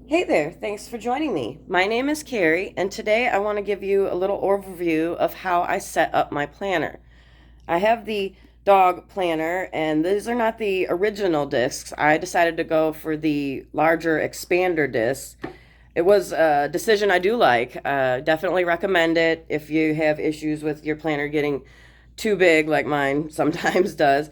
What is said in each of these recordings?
Hey there, thanks for joining me. My name is Carrie, and today I want to give you a little overview of how I set up my planner. I have the dog planner, and these are not the original discs. I decided to go for the larger expander discs. It was a decision I do like. Definitely recommend it if you have issues with your planner getting too big, like mine sometimes does.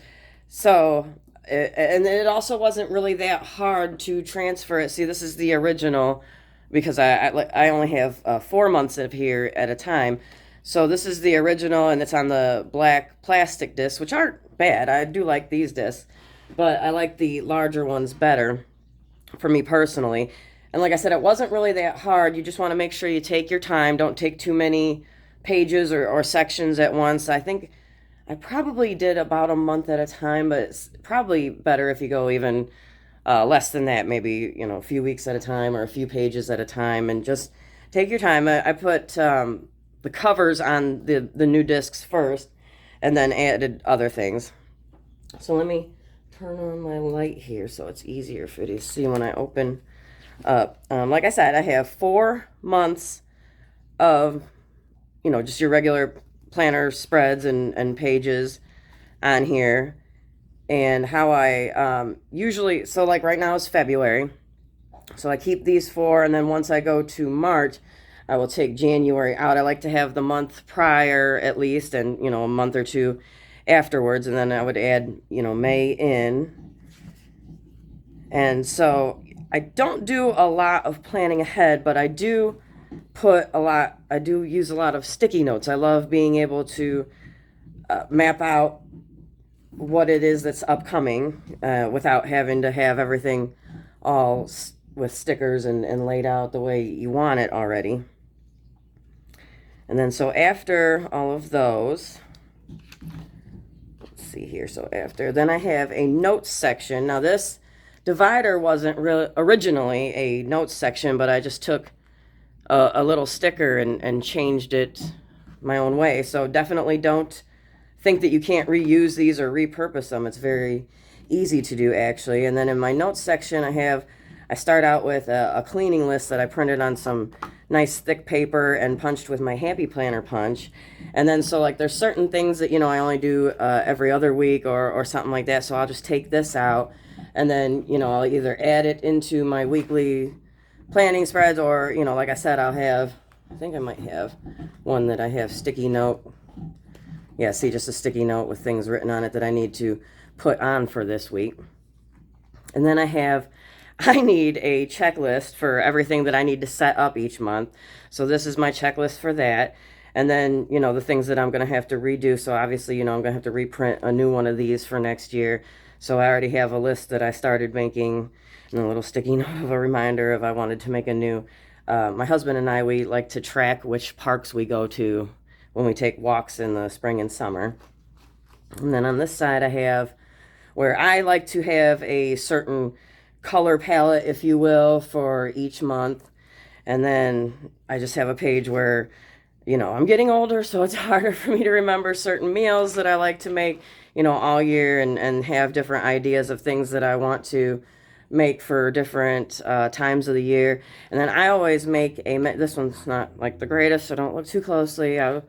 So, and it also wasn't really that hard to transfer it. See, this is the original because I only have 4 months of here at a time. So this is the original, and it's on the black plastic discs, which aren't bad. I do like these discs, but I like the larger ones better for me personally. And like I said, it wasn't really that hard. You just want to make sure you take your time. Don't take too many pages or sections at once. I think I probably did about a month at a time, but it's probably better if you go even less than that, maybe, a few weeks at a time or a few pages at a time, and just take your time. I put the covers on the new discs first and then added other things. So let me turn on my light here so it's easier for you to see when I open up. Like I said, I have 4 months of, just your regular planner spreads and pages on here. And how I usually, so like right now is February. So I keep these four, and then once I go to March, I will take January out. I like to have the month prior at least, and a month or two afterwards, and then I would add May in. And so I don't do a lot of planning ahead, but I do use a lot of sticky notes. I love being able to map out what it is that's upcoming without having to have everything all with stickers and laid out the way you want it already. And then so after all of those, let's see here. So after, then I have a notes section. Now this divider wasn't really originally a notes section, but I just took a little sticker and changed it my own way. So definitely don't think that you can't reuse these or repurpose them. It's very easy to do actually. And then in my notes section, I start out with a cleaning list that I printed on some nice thick paper and punched with my Happy Planner punch. And then so like there's certain things that I only do every other week or something like that. So I'll just take this out, and then I'll either add it into my weekly planning spreads, or like I said, I think I might have one that I have sticky note. Yeah, see, just a sticky note with things written on it that I need to put on for this week. And then I need a checklist for everything that I need to set up each month. So this is my checklist for that. And then, the things that I'm going to have to redo. So obviously, I'm going to have to reprint a new one of these for next year. So I already have a list that I started making, and a little sticky note of a reminder if I wanted to make a new. My husband and I, we like to track which parks we go to when we take walks in the spring and summer. And then on this side, I have where I like to have a certain color palette, if you will, for each month. And then I just have a page where, I'm getting older, so it's harder for me to remember certain meals that I like to make, all year, and have different ideas of things that I want to make for different times of the year. And then I always make this one's not like the greatest, so don't look too closely. I'm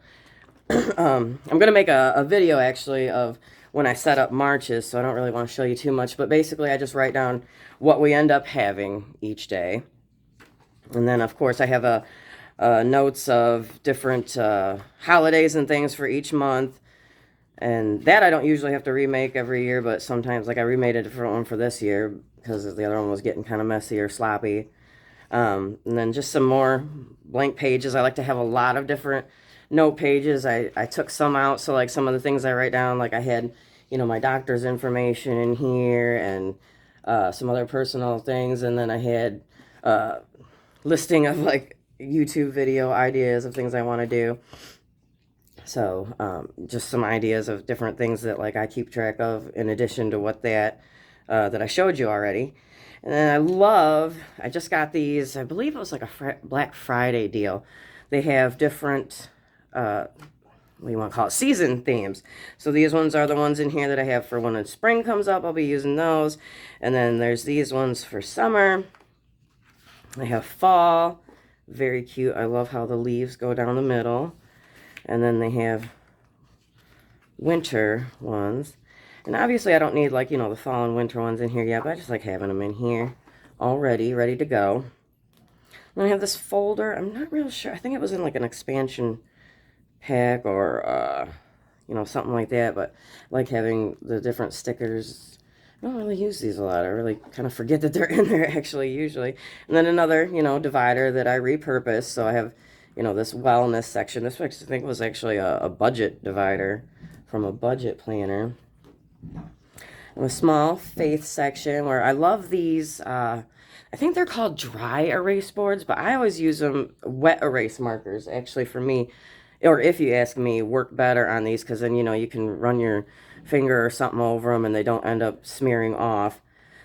going to make a video actually of when I set up marches, so I don't really want to show you too much, but basically I just write down what we end up having each day. And then of course I have notes of different holidays and things for each month. And that I don't usually have to remake every year, but sometimes, like I remade a different one for this year because the other one was getting kind of messy or sloppy. And then just some more blank pages. I like to have a lot of different note pages. I took some out, so like some of the things I write down, like I had, my doctor's information in here, and some other personal things, and then I had listing of like YouTube video ideas of things I want to do. So just some ideas of different things that like I keep track of in addition to what that I showed you already. And then I just got these, I believe it was like a Black Friday deal. They have different, what do you want to call it, season themes. So these ones are the ones in here that I have for when the spring comes up. I'll be using those. And then there's these ones for summer. They have fall, very cute. I love how the leaves go down the middle. And then they have winter ones. And obviously I don't need, like, you know, the fall and winter ones in here yet, but I just like having them in here already, ready to go. Then I have this folder. I'm not real sure. I think it was in like an expansion pack or, you know, something like that. But I like having the different stickers. I don't really use these a lot. I really kind of forget that they're in there actually, usually. And then another, you know, divider that I repurpose. So I have, you know, this wellness section. This I think was actually a budget divider from a budget planner. And a small faith section where I love these, I think they're called dry erase boards, but I always use them wet erase markers, actually, for me. Or if you ask me, work better on these because then, you know, you can run your finger or something over them and they don't end up smearing off.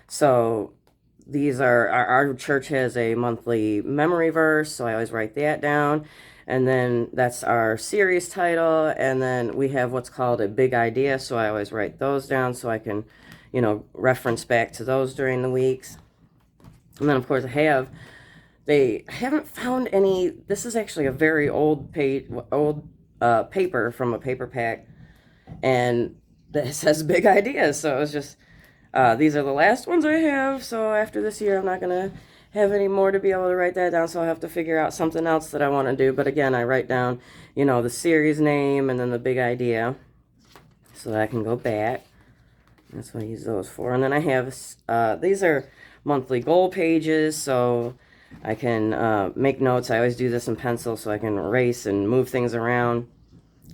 So these are, our church has a monthly memory verse, so I always write that down. And then that's our series title. And then we have what's called a big idea, so I always write those down so I can, you know, reference back to those during the weeks. And then, of course, I haven't found any. This is actually a very old paper from a paper pack, and that says big ideas. So it was just, these are the last ones I have. So after this year, I'm not going to have any more to be able to write that down. So I'll have to figure out something else that I want to do. But again, I write down, you know, the series name and then the big idea so that I can go back. That's what I use those for. And then I have, these are monthly goal pages, so I can make notes. I always do this in pencil so I can erase and move things around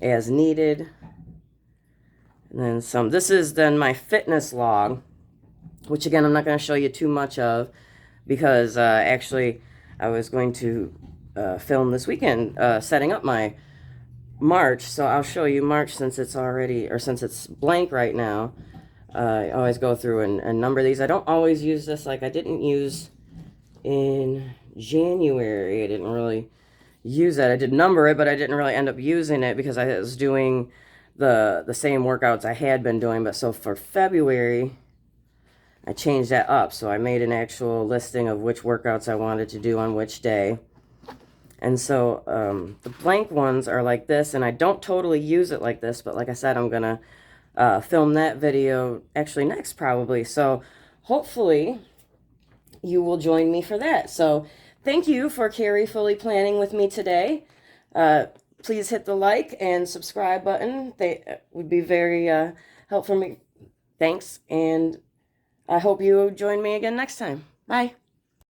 as needed. And then some. This is then my fitness log, which again, I'm not going to show you too much of because actually I was going to film this weekend setting up my March. So I'll show you March since it's already, or since it's blank right now. I always go through and number these. I don't always use this, like I didn't use in January. I didn't really use that. I did number it, but I didn't really end up using it because I was doing the same workouts I had been doing. But so for February, I changed that up. So I made an actual listing of which workouts I wanted to do on which day. And so the blank ones are like this, and I don't totally use it like this, but like I said, I'm going to film that video actually next probably. So hopefully you will join me for that. So thank you for carefully planning with me today. Please hit the like and subscribe button. They would be very helpful for me. Thanks. And I hope you join me again next time. Bye.